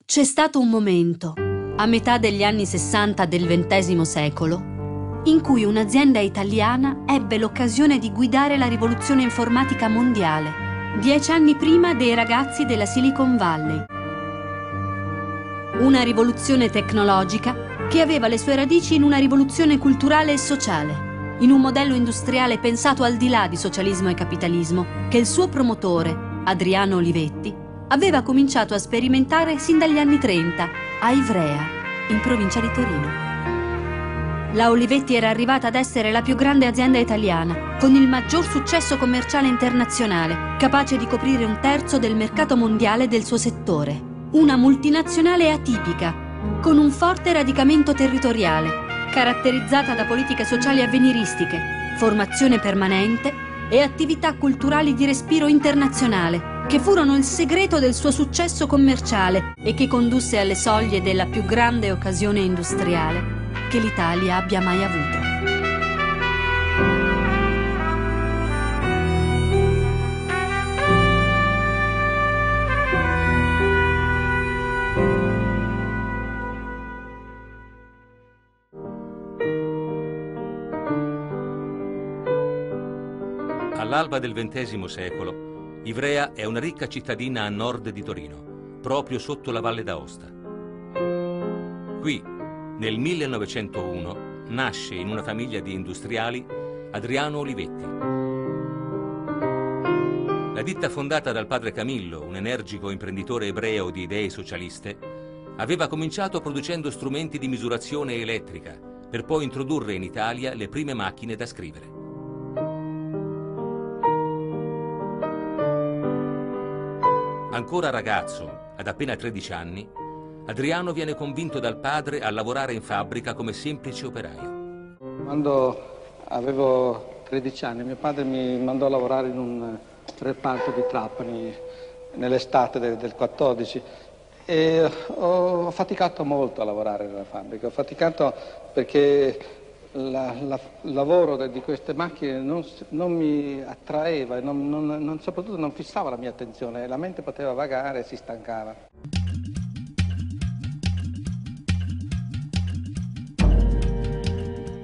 C'è stato un momento, a metà degli anni 60 del XX secolo, in cui un'azienda italiana ebbe l'occasione di guidare la rivoluzione informatica mondiale, 10 anni prima dei ragazzi della Silicon Valley. Una rivoluzione tecnologica che aveva le sue radici in una rivoluzione culturale e sociale, in un modello industriale pensato al di là di socialismo e capitalismo, che il suo promotore, Adriano Olivetti, aveva cominciato a sperimentare sin dagli anni 30 a Ivrea, in provincia di Torino. La Olivetti era arrivata ad essere la più grande azienda italiana, con il maggior successo commerciale internazionale, capace di coprire 1/3 del mercato mondiale del suo settore. Una multinazionale atipica, con un forte radicamento territoriale, caratterizzata da politiche sociali avveniristiche, formazione permanente e attività culturali di respiro internazionale, che furono il segreto del suo successo commerciale e che condusse alle soglie della più grande occasione industriale che l'Italia abbia mai avuto. All'alba del XX secolo, Ivrea è una ricca cittadina a nord di Torino, proprio sotto la Valle d'Aosta. Qui, nel 1901, nasce in una famiglia di industriali Adriano Olivetti. La ditta fondata dal padre Camillo, un energico imprenditore ebreo di idee socialiste, aveva cominciato producendo strumenti di misurazione elettrica, per poi introdurre in Italia le prime macchine da scrivere. Ancora ragazzo, ad appena 13 anni, Adriano viene convinto dal padre a lavorare in fabbrica come semplice operaio. Quando avevo 13 anni mio padre mi mandò a lavorare in un reparto di Trapani nell'estate del 14 e ho faticato molto a lavorare nella fabbrica. Ho faticato perché il lavoro di queste macchine non mi attraeva e soprattutto non fissava la mia attenzione, la mente poteva vagare e si stancava.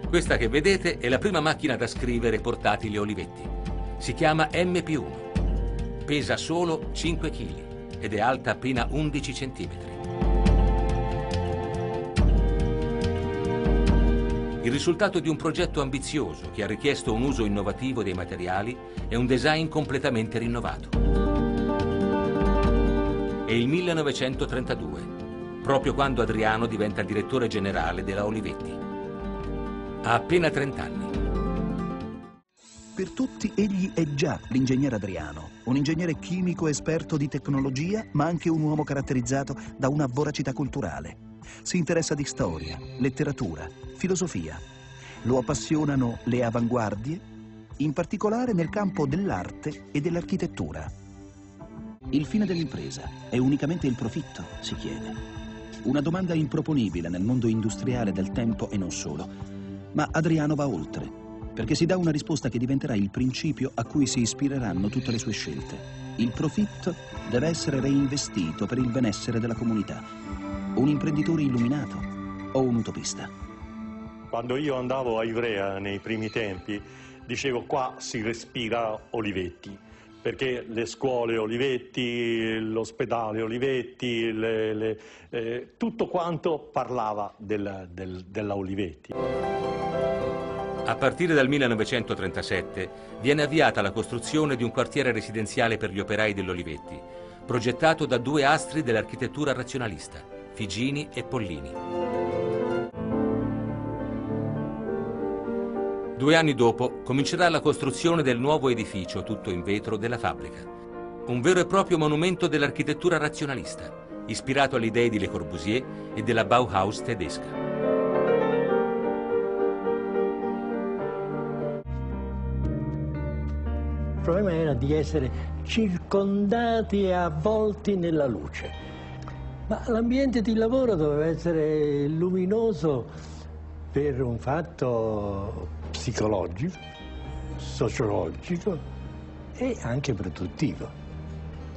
Questa che vedete è la prima macchina da scrivere portatile Olivetti. Si chiama MP1. Pesa solo 5 kg ed è alta appena 11 centimetri. Il risultato di un progetto ambizioso che ha richiesto un uso innovativo dei materiali e un design completamente rinnovato. È il 1932, proprio quando Adriano diventa direttore generale della Olivetti. Ha appena 30 anni. Per tutti egli è già l'ingegnere Adriano, un ingegnere chimico esperto di tecnologia, ma anche un uomo caratterizzato da una voracità culturale. Si interessa di storia, letteratura, filosofia. Lo appassionano le avanguardie, in particolare nel campo dell'arte e dell'architettura. Il fine dell'impresa è unicamente il profitto, si chiede. Una domanda improponibile nel mondo industriale del tempo e non solo. Ma Adriano va oltre, perché si dà una risposta che diventerà il principio a cui si ispireranno tutte le sue scelte. Il profitto deve essere reinvestito per il benessere della comunità. Un imprenditore illuminato o un utopista? Quando io andavo a Ivrea nei primi tempi, dicevo qua si respira Olivetti, perché le scuole Olivetti, l'ospedale Olivetti, tutto quanto parlava della Olivetti. A partire dal 1937 viene avviata la costruzione di un quartiere residenziale per gli operai dell'Olivetti, progettato da due astri dell'architettura razionalista, Figini e Pollini. 2 anni dopo comincerà la costruzione del nuovo edificio tutto in vetro della fabbrica. Un vero e proprio monumento dell'architettura razionalista, ispirato alle idee di Le Corbusier e della Bauhaus tedesca. problema era di essere circondati e avvolti nella luce. Ma l'ambiente di lavoro doveva essere luminoso per un fatto psicologico, sociologico e anche produttivo.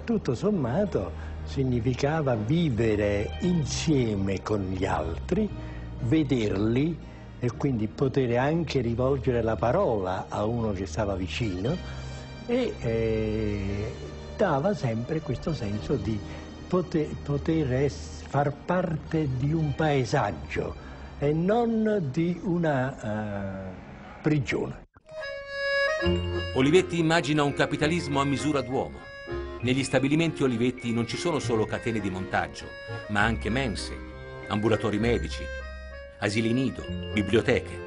Tutto sommato significava vivere insieme con gli altri, vederli e quindi poter anche rivolgere la parola a uno che stava vicino e dava sempre questo senso di poter far parte di un paesaggio e non di una prigione. Olivetti immagina un capitalismo a misura d'uomo. Negli stabilimenti Olivetti non ci sono solo catene di montaggio, ma anche mense, ambulatori medici, asili nido, biblioteche.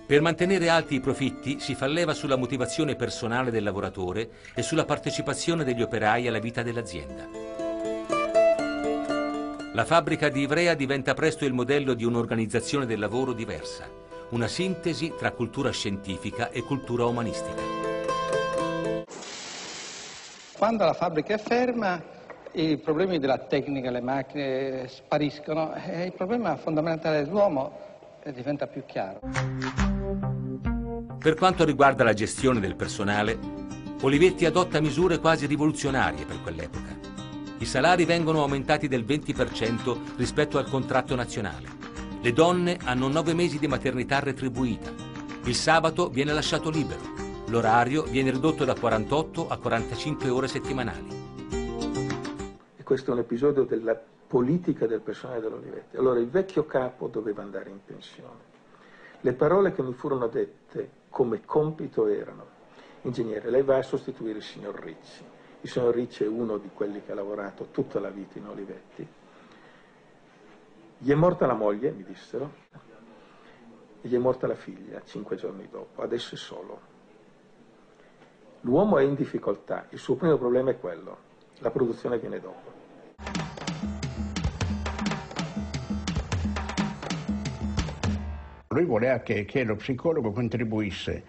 Per mantenere alti i profitti si fa leva sulla motivazione personale del lavoratore e sulla partecipazione degli operai alla vita dell'azienda. La fabbrica di Ivrea diventa presto il modello di un'organizzazione del lavoro diversa, una sintesi tra cultura scientifica e cultura umanistica. Quando la fabbrica è ferma, i problemi della tecnica, le macchine spariscono e il problema fondamentale dell'uomo diventa più chiaro. Per quanto riguarda la gestione del personale, Olivetti adotta misure quasi rivoluzionarie per quell'epoca. I salari vengono aumentati del 20% rispetto al contratto nazionale. Le donne hanno 9 mesi di maternità retribuita. Il sabato viene lasciato libero. L'orario viene ridotto da 48 a 45 ore settimanali. Questo è un episodio della politica del personale dell'Olivetti. Allora il vecchio capo doveva andare in pensione. Le parole che mi furono dette come compito erano: ingegnere, lei va a sostituire il signor Ricci. Il signor Ricci è uno di quelli che ha lavorato tutta la vita in Olivetti. Gli è morta la moglie, mi dissero, e gli è morta la figlia 5 giorni dopo. Adesso è solo. L'uomo è in difficoltà, il suo primo problema è quello, la produzione viene dopo. Lui voleva che lo psicologo contribuisse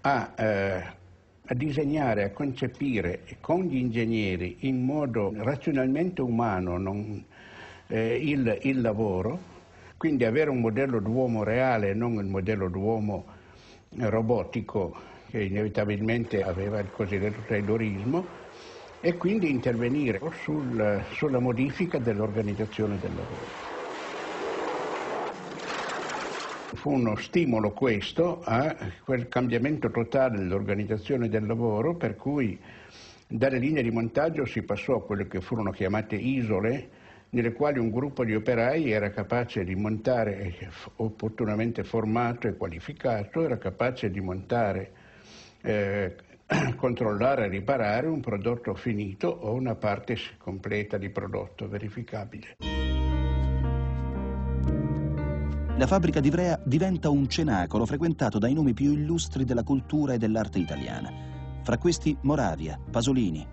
a disegnare, a concepire con gli ingegneri in modo razionalmente umano il lavoro, quindi avere un modello d'uomo reale, non il modello d'uomo robotico che inevitabilmente aveva il cosiddetto taylorismo, e quindi intervenire sulla modifica dell'organizzazione del lavoro. Fu uno stimolo questo a quel cambiamento totale dell'organizzazione del lavoro, per cui dalle linee di montaggio si passò a quelle che furono chiamate isole, nelle quali un gruppo di operai era capace di montare, opportunamente formato e qualificato, era capace di montare, controllare e riparare un prodotto finito o una parte completa di prodotto verificabile. La fabbrica di Ivrea diventa un cenacolo frequentato dai nomi più illustri della cultura e dell'arte italiana. Fra questi Moravia, Pasolini.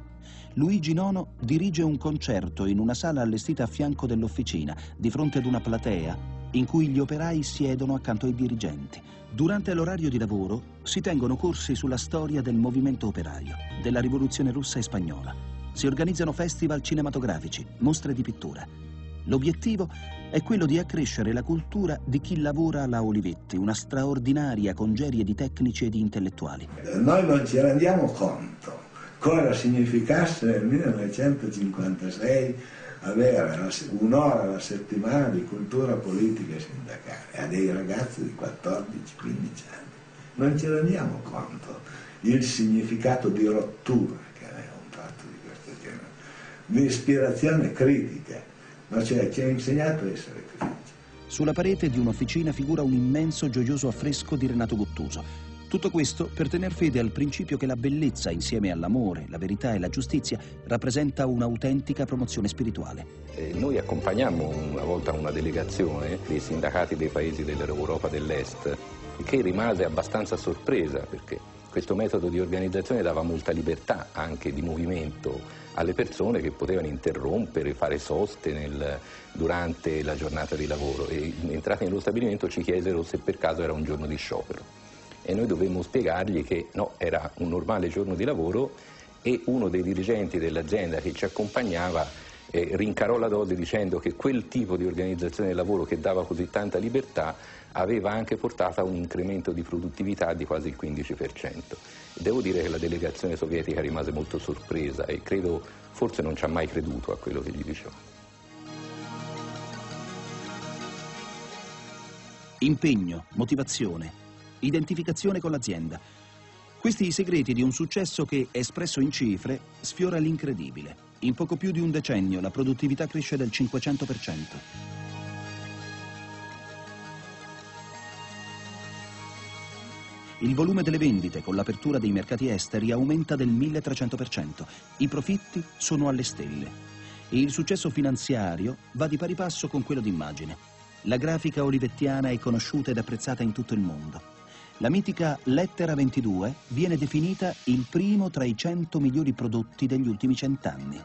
Luigi Nono dirige un concerto in una sala allestita a fianco dell'officina, di fronte ad una platea in cui gli operai siedono accanto ai dirigenti. Durante l'orario di lavoro si tengono corsi sulla storia del movimento operaio, della rivoluzione russa e spagnola. Si organizzano festival cinematografici, mostre di pittura. L'obiettivo è quello di accrescere la cultura di chi lavora alla Olivetti, una straordinaria congerie di tecnici e di intellettuali. Noi non ci rendiamo conto cosa significasse nel 1956 avere un'ora alla settimana di cultura politica e sindacale a dei ragazzi di 14-15 anni. Non ci rendiamo conto del significato di rottura che aveva un fatto di questo genere, di ispirazione critica. Ma ci ha insegnato a essere critici. Sulla parete di un'officina figura un immenso gioioso affresco di Renato Guttuso. Tutto questo per tener fede al principio che la bellezza, insieme all'amore, la verità e la giustizia, rappresenta un'autentica promozione spirituale. Noi accompagnammo una volta una delegazione dei sindacati dei paesi dell'Europa dell'Est, che rimase abbastanza sorpresa perché questo metodo di organizzazione dava molta libertà anche di movimento alle persone, che potevano interrompere, fare soste durante la giornata di lavoro, e entrati nello stabilimento ci chiesero se per caso era un giorno di sciopero. e noi dovemmo spiegargli che no, era un normale giorno di lavoro, e uno dei dirigenti dell'azienda che ci accompagnava rincarò la dose dicendo che quel tipo di organizzazione del lavoro che dava così tanta libertà aveva anche portato a un incremento di produttività di quasi il 15%. Devo dire che la delegazione sovietica rimase molto sorpresa e credo, forse non ci ha mai creduto a quello che gli dicevo. Impegno, motivazione, identificazione con l'azienda. Questi i segreti di un successo che, espresso in cifre, sfiora l'incredibile. In poco più di un decennio la produttività cresce del 500%. Il volume delle vendite con l'apertura dei mercati esteri aumenta del 1300%. I profitti sono alle stelle. E il successo finanziario va di pari passo con quello d'immagine. La grafica olivettiana è conosciuta ed apprezzata in tutto il mondo. La mitica Lettera 22 viene definita il primo tra i 100 migliori prodotti degli ultimi 100 anni.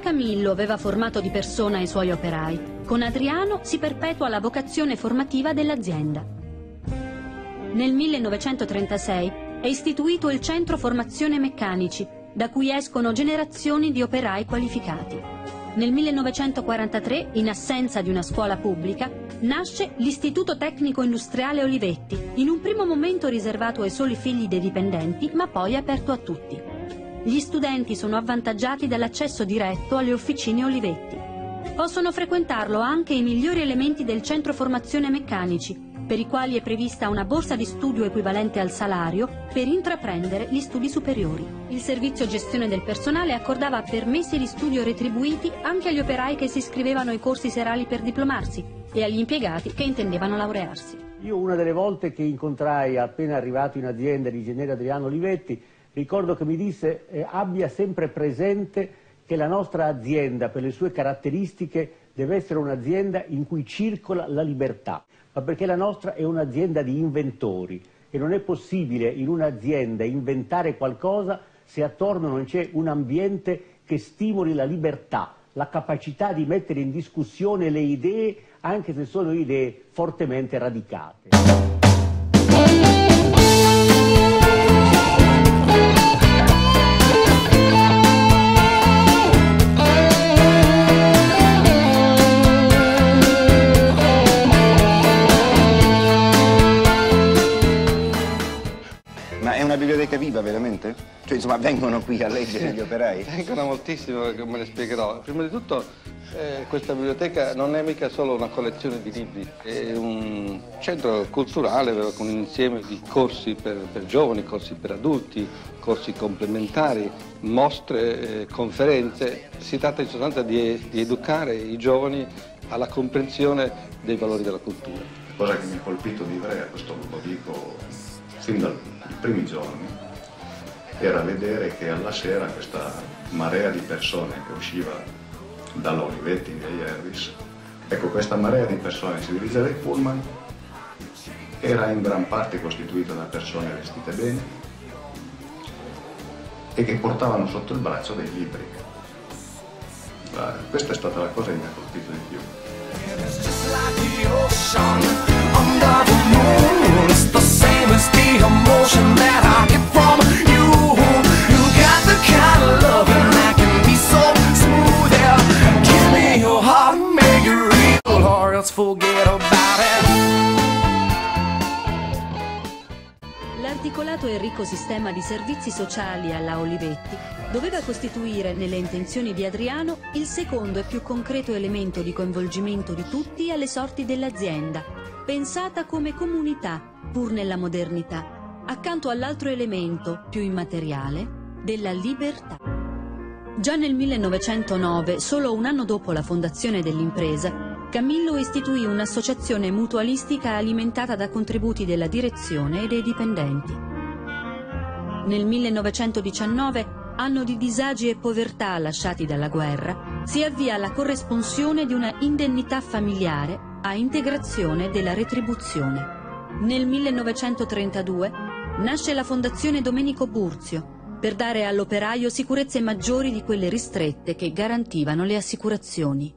Camillo aveva formato di persona i suoi operai. Con Adriano si perpetua la vocazione formativa dell'azienda. Nel 1936 è istituito il Centro Formazione Meccanici, da cui escono generazioni di operai qualificati. Nel 1943, in assenza di una scuola pubblica, nasce l'Istituto Tecnico Industriale Olivetti, in un primo momento riservato ai soli figli dei dipendenti, ma poi aperto a tutti. Gli studenti sono avvantaggiati dall'accesso diretto alle officine Olivetti. Possono frequentarlo anche i migliori elementi del Centro Formazione Meccanici, per i quali è prevista una borsa di studio equivalente al salario per intraprendere gli studi superiori. Il servizio gestione del personale accordava permessi di studio retribuiti anche agli operai che si iscrivevano ai corsi serali per diplomarsi e agli impiegati che intendevano laurearsi. Io una delle volte che incontrai appena arrivato in azienda l'ingegnere Adriano Olivetti, ricordo che mi disse abbia sempre presente che la nostra azienda, per le sue caratteristiche, deve essere un'azienda in cui circola la libertà, ma perché la nostra è un'azienda di inventori e non è possibile in un'azienda inventare qualcosa se attorno non c'è un ambiente che stimoli la libertà, la capacità di mettere in discussione le idee, anche se sono idee fortemente radicate. Una biblioteca viva veramente? Cioè insomma vengono qui a leggere gli operai? Vengono moltissimo, come le spiegherò. Prima di tutto questa biblioteca non è mica solo una collezione di libri, è un centro culturale con un insieme di corsi per giovani, corsi per adulti, corsi complementari, mostre, conferenze. Si tratta in sostanza di educare i giovani alla comprensione dei valori della cultura. La cosa che mi ha colpito di Ivrea, questo lo dico fin dai primi giorni, era vedere che alla sera questa marea di persone che usciva dalla Olivetti via Jervis, ecco, questa marea di persone si dirigeva dai pullman, era in gran parte costituita da persone vestite bene e che portavano sotto il braccio dei libri. Questa è stata la cosa che mi ha colpito di più. L'articolato e ricco sistema di servizi sociali alla Olivetti doveva costituire, nelle intenzioni di Adriano, il secondo e più concreto elemento di coinvolgimento di tutti alle sorti dell'azienda, pensata come comunità, pur nella modernità, accanto all'altro elemento, più immateriale, della libertà. Già nel 1909, solo un anno dopo la fondazione dell'impresa, Camillo istituì un'associazione mutualistica alimentata da contributi della direzione e dei dipendenti. Nel 1919, anno di disagi e povertà lasciati dalla guerra, si avvia la corresponsione di una indennità familiare a integrazione della retribuzione. Nel 1932 nasce la Fondazione Domenico Burzio per dare all'operaio sicurezze maggiori di quelle ristrette che garantivano le assicurazioni.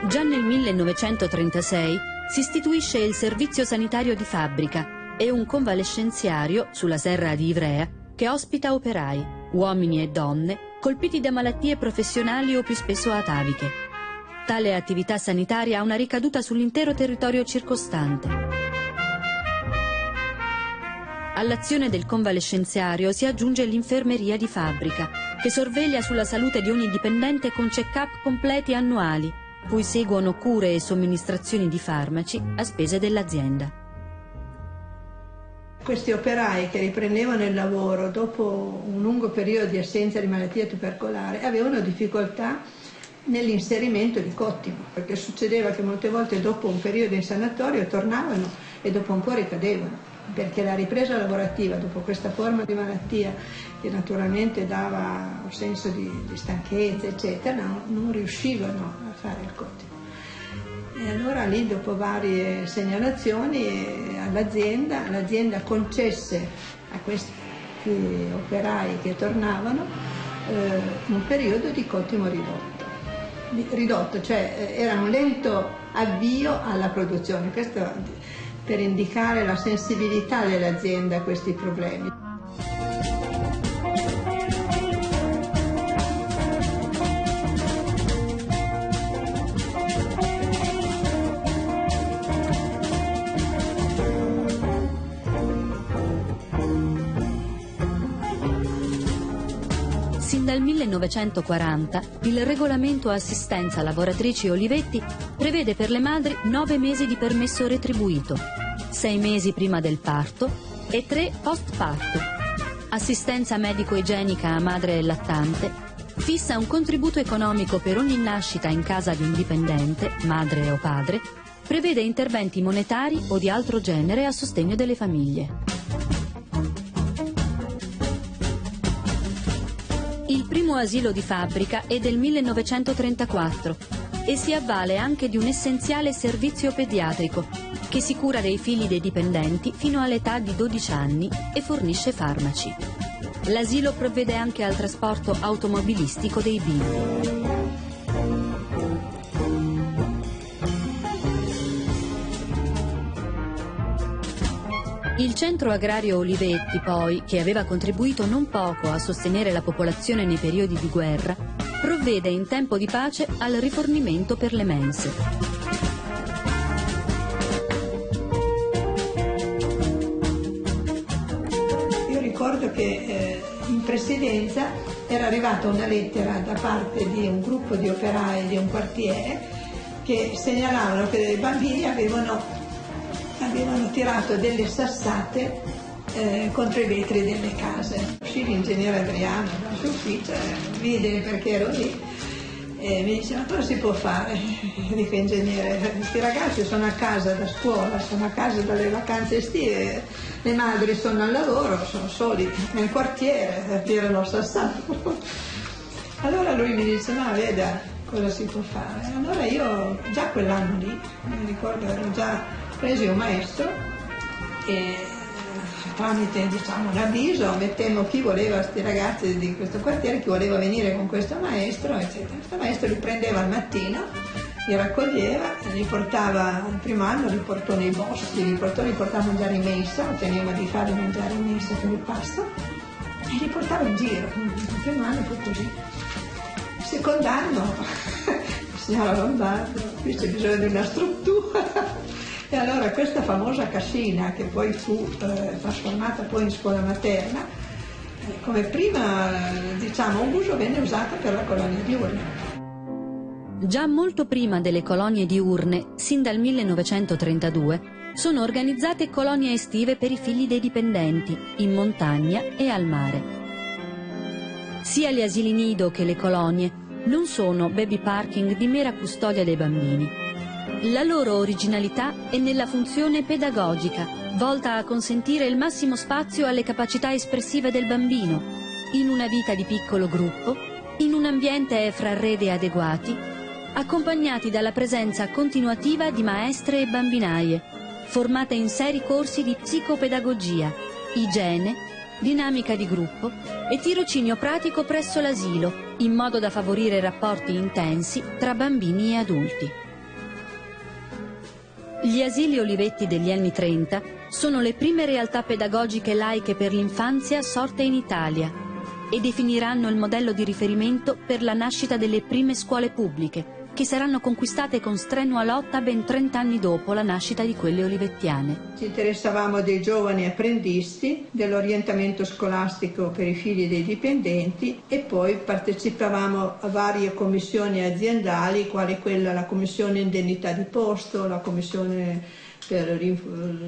Già nel 1936 si istituisce il servizio sanitario di fabbrica e un convalescenziario sulla serra di Ivrea che ospita operai, uomini e donne, colpiti da malattie professionali o più spesso ataviche. Tale attività sanitaria ha una ricaduta sull'intero territorio circostante. All'azione del convalescenziario si aggiunge l'infermeria di fabbrica, che sorveglia sulla salute di ogni dipendente con check-up completi annuali, cui seguono cure e somministrazioni di farmaci a spese dell'azienda. Questi operai che riprendevano il lavoro dopo un lungo periodo di assenza di malattia tubercolare avevano difficoltà nell'inserimento di cottimo, perché succedeva che molte volte dopo un periodo in sanatorio tornavano e dopo un po' ricadevano, perché la ripresa lavorativa dopo questa forma di malattia, che naturalmente dava un senso di stanchezza eccetera, non riuscivano a fare il cottimo. E allora lì, dopo varie segnalazioni l'azienda concesse a questi operai che tornavano un periodo di cottimo ridotto, cioè era un lento avvio alla produzione, questo per indicare la sensibilità dell'azienda a questi problemi. Sin dal 1940 il regolamento assistenza lavoratrici Olivetti prevede per le madri 9 mesi di permesso retribuito, 6 mesi prima del parto e 3 post-parto. Assistenza medico-igienica a madre e lattante, fissa un contributo economico per ogni nascita in casa di un dipendente, madre o padre, prevede interventi monetari o di altro genere a sostegno delle famiglie. Il primo asilo di fabbrica è del 1934 e si avvale anche di un essenziale servizio pediatrico che si cura dei figli dei dipendenti fino all'età di 12 anni e fornisce farmaci. L'asilo provvede anche al trasporto automobilistico dei bimbi. Il centro agrario Olivetti, poi, che aveva contribuito non poco a sostenere la popolazione nei periodi di guerra, provvede in tempo di pace al rifornimento per le mense. Io ricordo che in presidenza era arrivata una lettera da parte di un gruppo di operai di un quartiere che segnalavano che dei bambini avevano tirato delle sassate contro i vetri delle case. Uscì l'ingegnere Adriano dal suo ufficio, vide perché ero lì e mi diceva: ma cosa si può fare? Dico: ingegnere, questi ragazzi sono a casa da scuola, sono a casa dalle vacanze estive, le madri sono al lavoro, sono soli nel quartiere, tirano sassato. Allora lui mi dice: ma veda cosa si può fare. Allora io già quell'anno lì, mi ricordo, ero già presi un maestro e tramite, diciamo, l'avviso mettemmo chi voleva, questi ragazzi di questo quartiere, chi voleva venire con questo maestro, eccetera. Questo maestro li prendeva al mattino, li raccoglieva, li portava, il primo anno li portò nei boschi, li portava a mangiare in mensa, otteneva di farli mangiare in mensa per il pasto e li portava in giro. Il primo anno fu così. Il secondo anno, signora Lombardo, qui c'è bisogno di una struttura. E allora questa famosa cascina, che poi fu trasformata poi in scuola materna, come prima, diciamo, un uso venne usata per la colonia diurna. Già molto prima delle colonie diurne, sin dal 1932, sono organizzate colonie estive per i figli dei dipendenti, in montagna e al mare. Sia gli asili nido che le colonie non sono baby parking di mera custodia dei bambini. La loro originalità è nella funzione pedagogica, volta a consentire il massimo spazio alle capacità espressive del bambino, in una vita di piccolo gruppo, in un ambiente fra rete adeguati, accompagnati dalla presenza continuativa di maestre e bambinaie, formate in seri corsi di psicopedagogia, igiene, dinamica di gruppo e tirocinio pratico presso l'asilo, in modo da favorire rapporti intensi tra bambini e adulti. Gli asili Olivetti degli anni 30 sono le prime realtà pedagogiche laiche per l'infanzia sorte in Italia e definiranno il modello di riferimento per la nascita delle prime scuole pubbliche, che saranno conquistate con strenua lotta ben 30 anni dopo la nascita di quelle olivettiane. Ci interessavamo dei giovani apprendisti, dell'orientamento scolastico per i figli dei dipendenti e poi partecipavamo a varie commissioni aziendali, quali la commissione indennità di posto, la commissione per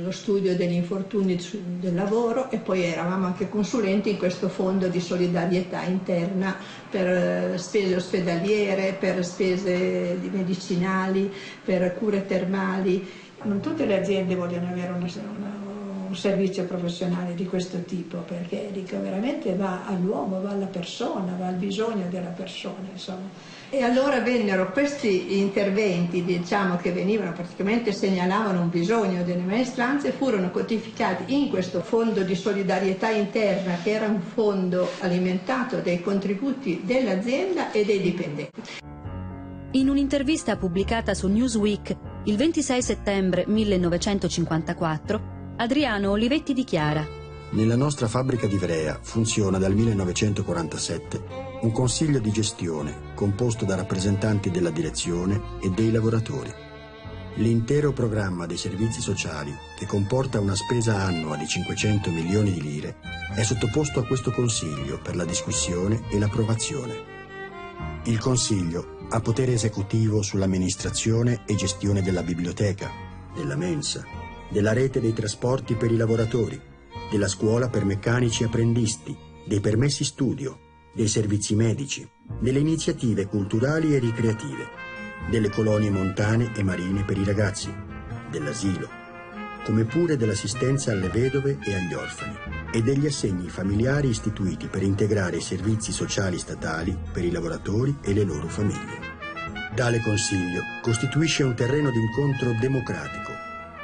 lo studio degli infortuni del lavoro, e poi eravamo anche consulenti in questo fondo di solidarietà interna per spese ospedaliere, per spese medicinali, per cure termali. Non tutte le aziende vogliono avere un servizio professionale di questo tipo, perché dico, veramente va all'uomo, va alla persona, va al bisogno della persona, insomma. E allora vennero questi interventi, diciamo, che venivano praticamente, segnalavano un bisogno delle maestranze, furono codificati in questo fondo di solidarietà interna, che era un fondo alimentato dai contributi dell'azienda e dei dipendenti. In un'intervista pubblicata su Newsweek il 26 settembre 1954, Adriano Olivetti dichiara: nella nostra fabbrica di Ivrea funziona dal 1947 un consiglio di gestione composto da rappresentanti della direzione e dei lavoratori. L'intero programma dei servizi sociali, che comporta una spesa annua di 500 milioni di lire, è sottoposto a questo consiglio per la discussione e l'approvazione. Il consiglio ha potere esecutivo sull'amministrazione e gestione della biblioteca, della mensa, della rete dei trasporti per i lavoratori, della scuola per meccanici e apprendisti, dei permessi studio, dei servizi medici, delle iniziative culturali e ricreative, delle colonie montane e marine per i ragazzi, dell'asilo, come pure dell'assistenza alle vedove e agli orfani, e degli assegni familiari istituiti per integrare i servizi sociali statali per i lavoratori e le loro famiglie. Tale consiglio costituisce un terreno d'incontro democratico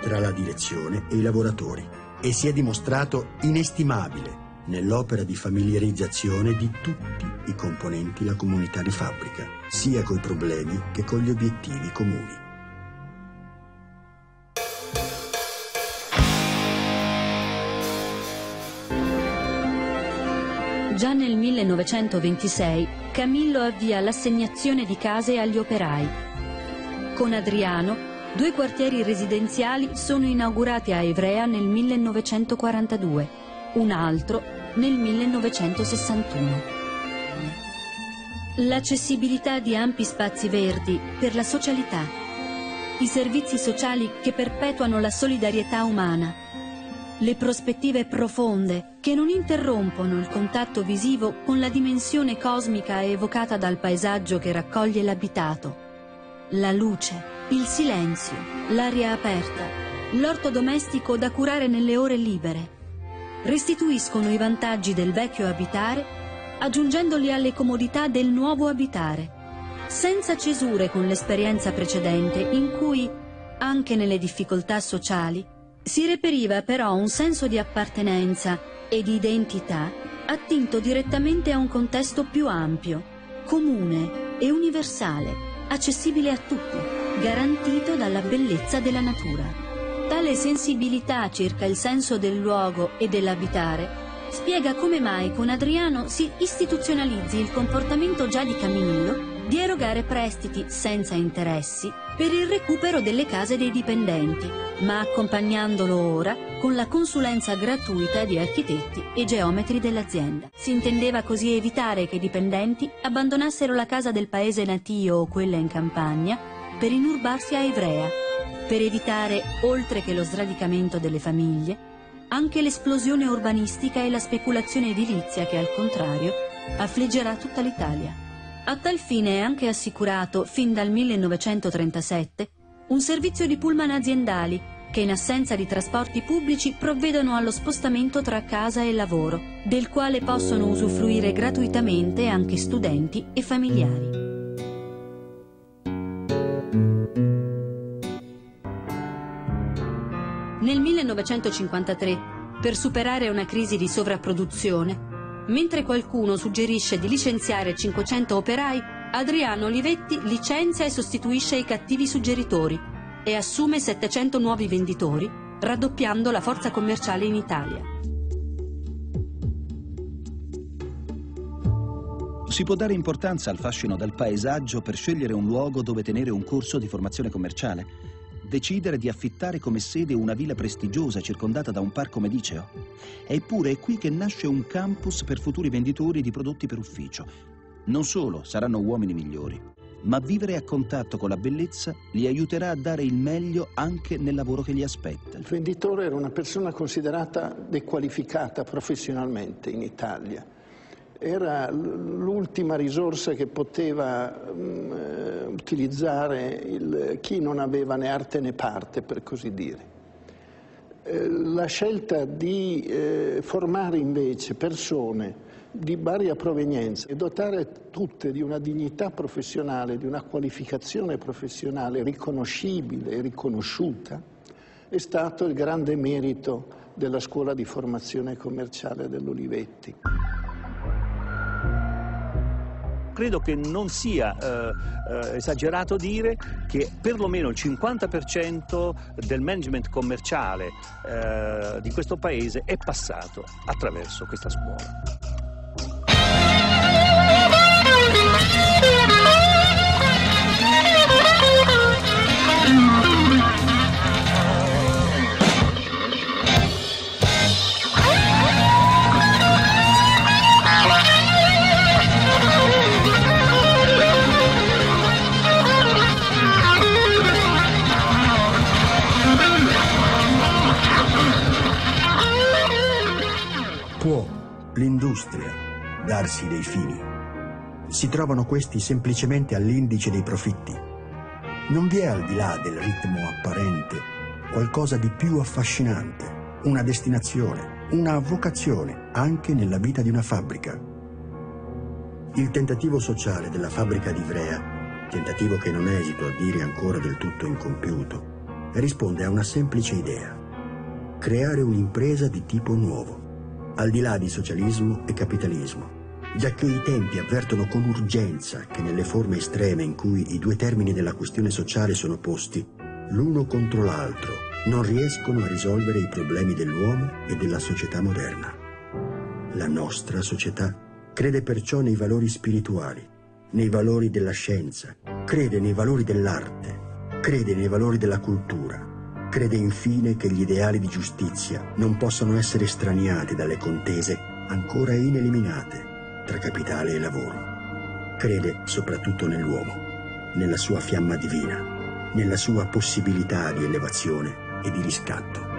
tra la direzione e i lavoratori e si è dimostrato inestimabile nell'opera di familiarizzazione di tutti i componenti della comunità di fabbrica, sia coi problemi che con gli obiettivi comuni. Già nel 1926 Camillo avvia l'assegnazione di case agli operai. Con Adriano, 2 quartieri residenziali sono inaugurati a Ivrea nel 1942, un altro nel 1961. L'accessibilità di ampi spazi verdi per la socialità, i servizi sociali che perpetuano la solidarietà umana, le prospettive profonde che non interrompono il contatto visivo con la dimensione cosmica evocata dal paesaggio che raccoglie l'abitato, la luce, il silenzio, l'aria aperta, l'orto domestico da curare nelle ore libere, restituiscono i vantaggi del vecchio abitare, aggiungendoli alle comodità del nuovo abitare, senza cesure con l'esperienza precedente in cui, anche nelle difficoltà sociali, si reperiva però un senso di appartenenza e di identità attinto direttamente a un contesto più ampio, comune e universale, accessibile a tutti, garantito dalla bellezza della natura. Tale sensibilità circa il senso del luogo e dell'abitare spiega come mai con Adriano si istituzionalizzi il comportamento già di Camillo di erogare prestiti senza interessi per il recupero delle case dei dipendenti, ma accompagnandolo ora con la consulenza gratuita di architetti e geometri dell'azienda. Si intendeva così evitare che i dipendenti abbandonassero la casa del paese natio o quella in campagna per inurbarsi a Ivrea, per evitare, oltre che lo sradicamento delle famiglie, anche l'esplosione urbanistica e la speculazione edilizia che, al contrario, affliggerà tutta l'Italia. A tal fine è anche assicurato, fin dal 1937, un servizio di pullman aziendali che, in assenza di trasporti pubblici, provvedono allo spostamento tra casa e lavoro, del quale possono usufruire gratuitamente anche studenti e familiari. 1953, per superare una crisi di sovrapproduzione, mentre qualcuno suggerisce di licenziare 500 operai, Adriano Olivetti licenzia e sostituisce i cattivi suggeritori e assume 700 nuovi venditori, raddoppiando la forza commerciale in Italia. Si può dare importanza al fascino del paesaggio per scegliere un luogo dove tenere un corso di formazione commerciale? Decidere di affittare come sede una villa prestigiosa circondata da un parco mediceo? Eppure è qui che nasce un campus per futuri venditori di prodotti per ufficio. Non solo saranno uomini migliori, ma vivere a contatto con la bellezza li aiuterà a dare il meglio anche nel lavoro che li aspetta. Il venditore era una persona considerata dequalificata professionalmente in Italia. Era l'ultima risorsa che poteva utilizzare chi non aveva né arte né parte, per così dire. La scelta di formare invece persone di varia provenienza e dotare tutte di una dignità professionale, di una qualificazione professionale riconoscibile e riconosciuta, è stato il grande merito della scuola di formazione commerciale dell'Olivetti. Credo che non sia esagerato dire che perlomeno il 50% del management commerciale di questo paese è passato attraverso questa scuola. Può l'industria darsi dei fini? Si trovano questi semplicemente all'indice dei profitti? Non vi è al di là del ritmo apparente qualcosa di più affascinante, una destinazione, una vocazione anche nella vita di una fabbrica? Il tentativo sociale della fabbrica di Ivrea, tentativo che non esito a dire ancora del tutto incompiuto, risponde a una semplice idea: creare un'impresa di tipo nuovo, al di là di socialismo e capitalismo, giacché i tempi avvertono con urgenza che nelle forme estreme in cui i due termini della questione sociale sono posti, l'uno contro l'altro, non riescono a risolvere i problemi dell'uomo e della società moderna. La nostra società crede perciò nei valori spirituali, nei valori della scienza, crede nei valori dell'arte, crede nei valori della cultura. Crede infine che gli ideali di giustizia non possano essere straniati dalle contese ancora ineliminate tra capitale e lavoro. Crede soprattutto nell'uomo, nella sua fiamma divina, nella sua possibilità di elevazione e di riscatto.